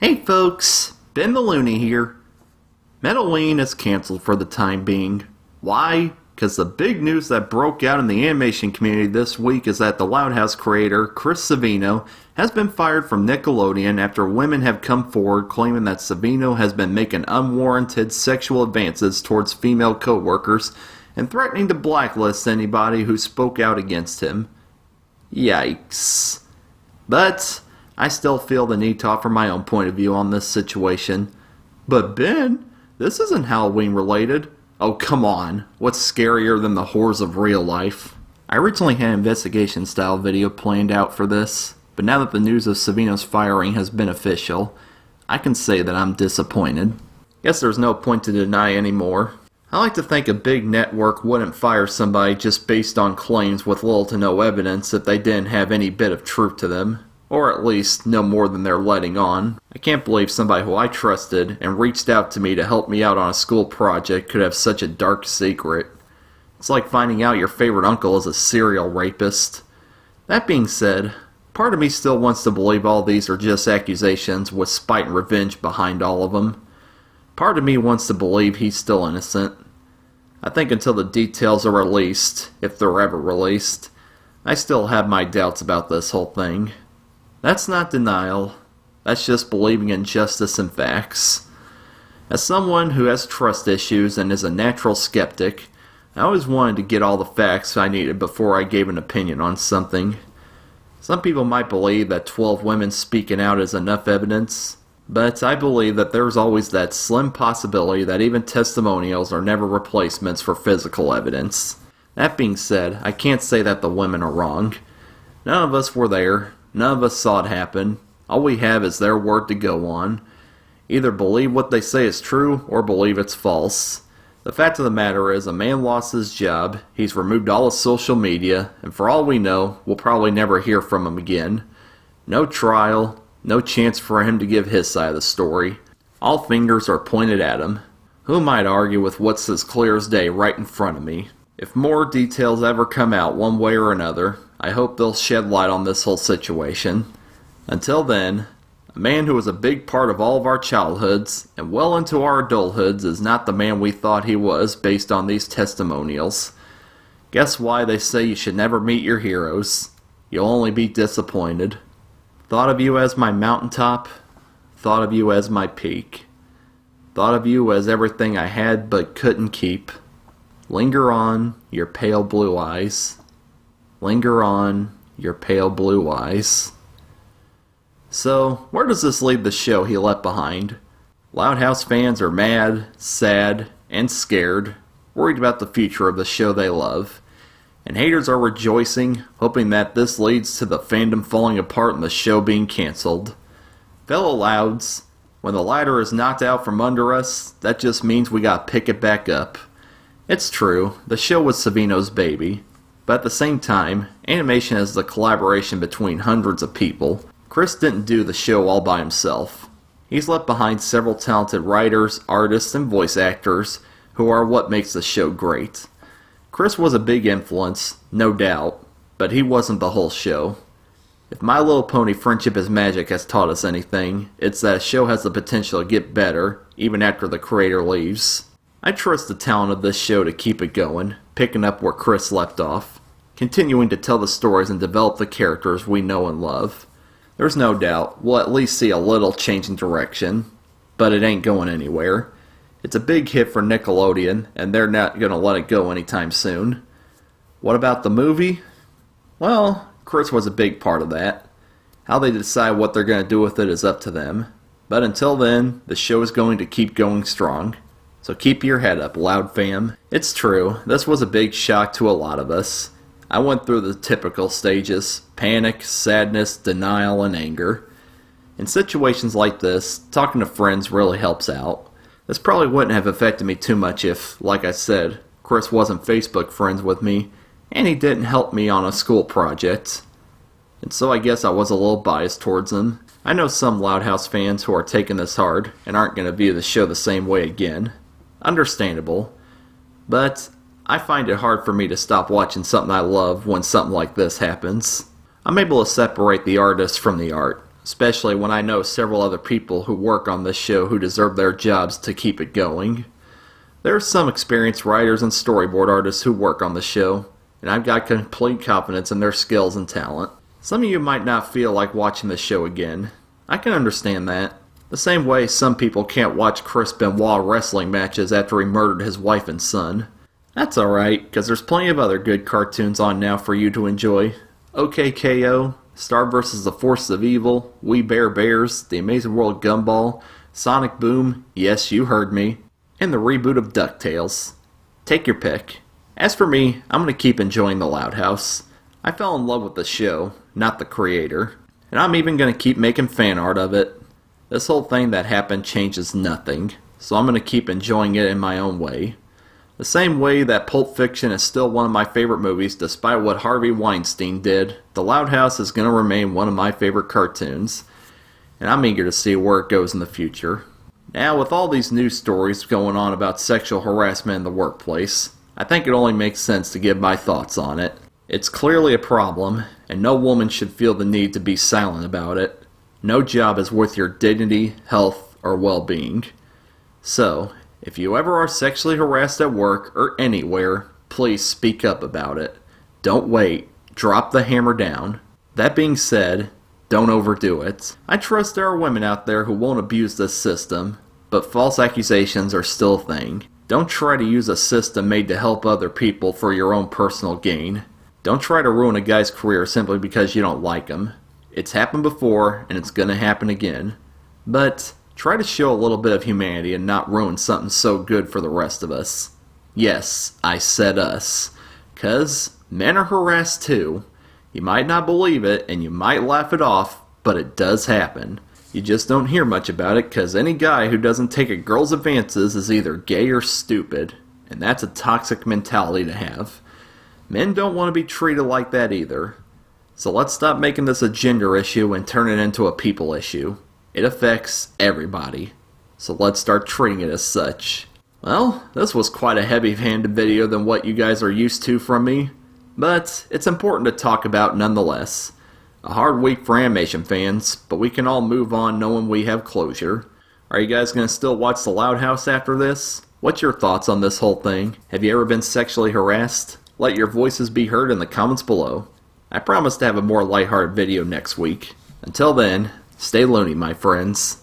Hey folks, Ben the Looney here. Metalween is cancelled for the time being. Why? Because the big news that broke out in the animation community this week is that the Loud House creator, Chris Savino, has been fired from Nickelodeon after women have come forward claiming that Savino has been making unwarranted sexual advances towards female co-workers and threatening to blacklist anybody who spoke out against him. Yikes. But I still feel the need to offer my own point of view on this situation. But Ben, this isn't Halloween related. Oh, come on. What's scarier than the horrors of real life? I originally had an investigation style video planned out for this, but now that the news of Savino's firing has been official, I can say that I'm disappointed. Guess there's no point to deny anymore. I like to think a big network wouldn't fire somebody just based on claims with little to no evidence if they didn't have any bit of truth to them. Or at least no more than they're letting on. I can't believe somebody who I trusted and reached out to me to help me out on a school project could have such a dark secret. It's like finding out your favorite uncle is a serial rapist. That being said, part of me still wants to believe all these are just accusations with spite and revenge behind all of them. Part of me wants to believe he's still innocent. I think until the details are released, if they're ever released, I still have my doubts about this whole thing. That's not denial. That's just believing in justice and facts. As someone who has trust issues and is a natural skeptic, I always wanted to get all the facts I needed before I gave an opinion on something. Some people might believe that 12 women speaking out is enough evidence, but I believe that there's always that slim possibility that even testimonials are never replacements for physical evidence. That being said, I can't say that the women are wrong. None of us were there. None of us saw it happen. All we have is their word to go on. Either believe what they say is true or believe it's false. The fact of the matter is a man lost his job, he's removed all his social media, and for all we know, we'll probably never hear from him again. No trial, no chance for him to give his side of the story. All fingers are pointed at him. Who might argue with what's as clear as day right in front of me? If more details ever come out one way or another, I hope they'll shed light on this whole situation. Until then, a man who was a big part of all of our childhoods and well into our adulthoods is not the man we thought he was based on these testimonials. Guess why they say you should never meet your heroes? You'll only be disappointed. Thought of you as my mountaintop, thought of you as my peak. Thought of you as everything I had but couldn't keep. Linger on, your pale blue eyes. Linger on, your pale blue eyes. So, where does this leave the show he left behind? Loud House fans are mad, sad, and scared, worried about the future of the show they love. And haters are rejoicing, hoping that this leads to the fandom falling apart and the show being cancelled. Fellow Louds, when the ladder is knocked out from under us, that just means we gotta pick it back up. It's true, the show was Savino's baby. But at the same time, animation is the collaboration between hundreds of people. Chris didn't do the show all by himself. He's left behind several talented writers, artists, and voice actors who are what makes the show great. Chris was a big influence, no doubt, but he wasn't the whole show. If My Little Pony Friendship is Magic has taught us anything, it's that a show has the potential to get better, even after the creator leaves. I trust the talent of this show to keep it going, picking up where Chris left off, continuing to tell the stories and develop the characters we know and love. There's no doubt we'll at least see a little change in direction, but it ain't going anywhere. It's a big hit for Nickelodeon, and they're not going to let it go anytime soon. What about the movie? Well, Chris was a big part of that. How they decide what they're going to do with it is up to them. But until then, the show is going to keep going strong. So keep your head up, Loud fam. It's true, this was a big shock to a lot of us. I went through the typical stages: panic, sadness, denial, and anger. In situations like this, talking to friends really helps out. This probably wouldn't have affected me too much if, like I said, Chris wasn't Facebook friends with me, and he didn't help me on a school project. And so I guess I was a little biased towards him. I know some Loud House fans who are taking this hard and aren't going to view the show the same way again. Understandable. But I find it hard for me to stop watching something I love when something like this happens. I'm able to separate the artist from the art. especially when I know several other people who work on this show who deserve their jobs to keep it going. There are some experienced writers and storyboard artists who work on the show, and I've got complete confidence in their skills and talent. Some of you might not feel like watching the show again. I can understand that. The same way some people can't watch Chris Benoit wrestling matches after he murdered his wife and son. That's alright, because there's plenty of other good cartoons on now for you to enjoy. OKKO, Star vs. the Forces of Evil, We Bare Bears, The Amazing World Gumball, Sonic Boom, yes you heard me, and the reboot of DuckTales. Take your pick. As for me, I'm going to keep enjoying The Loud House. I fell in love with the show, not the creator, and I'm even going to keep making fan art of it. This whole thing that happened changes nothing, so I'm going to keep enjoying it in my own way. The same way that Pulp Fiction is still one of my favorite movies despite what Harvey Weinstein did, The Loud House is going to remain one of my favorite cartoons, and I'm eager to see where it goes in the future. Now, with all these news stories going on about sexual harassment in the workplace, I think it only makes sense to give my thoughts on it. It's clearly a problem, and no woman should feel the need to be silent about it. No job is worth your dignity, health, or well-being. So, if you ever are sexually harassed at work or anywhere, please speak up about it. Don't wait. Drop the hammer down. That being said, don't overdo it. I trust there are women out there who won't abuse this system, but false accusations are still a thing. Don't try to use a system made to help other people for your own personal gain. Don't try to ruin a guy's career simply because you don't like him. It's happened before, and it's gonna happen again. But try to show a little bit of humanity and not ruin something so good for the rest of us. Yes, I said us. 'Cause men are harassed too. You might not believe it, and you might laugh it off, but it does happen. You just don't hear much about it 'cause any guy who doesn't take a girl's advances is either gay or stupid, and that's a toxic mentality to have. Men don't want to be treated like that either. So let's stop making this a gender issue and turn it into a people issue. It affects everybody. So let's start treating it as such. Well, this was quite a heavy-handed video than what you guys are used to from me, but it's important to talk about nonetheless. A hard week for animation fans, but we can all move on knowing we have closure. Are you guys going to still watch The Loud House after this? What's your thoughts on this whole thing? Have you ever been sexually harassed? Let your voices be heard in the comments below. I promise to have a more lighthearted video next week. Until then, stay loony, my friends.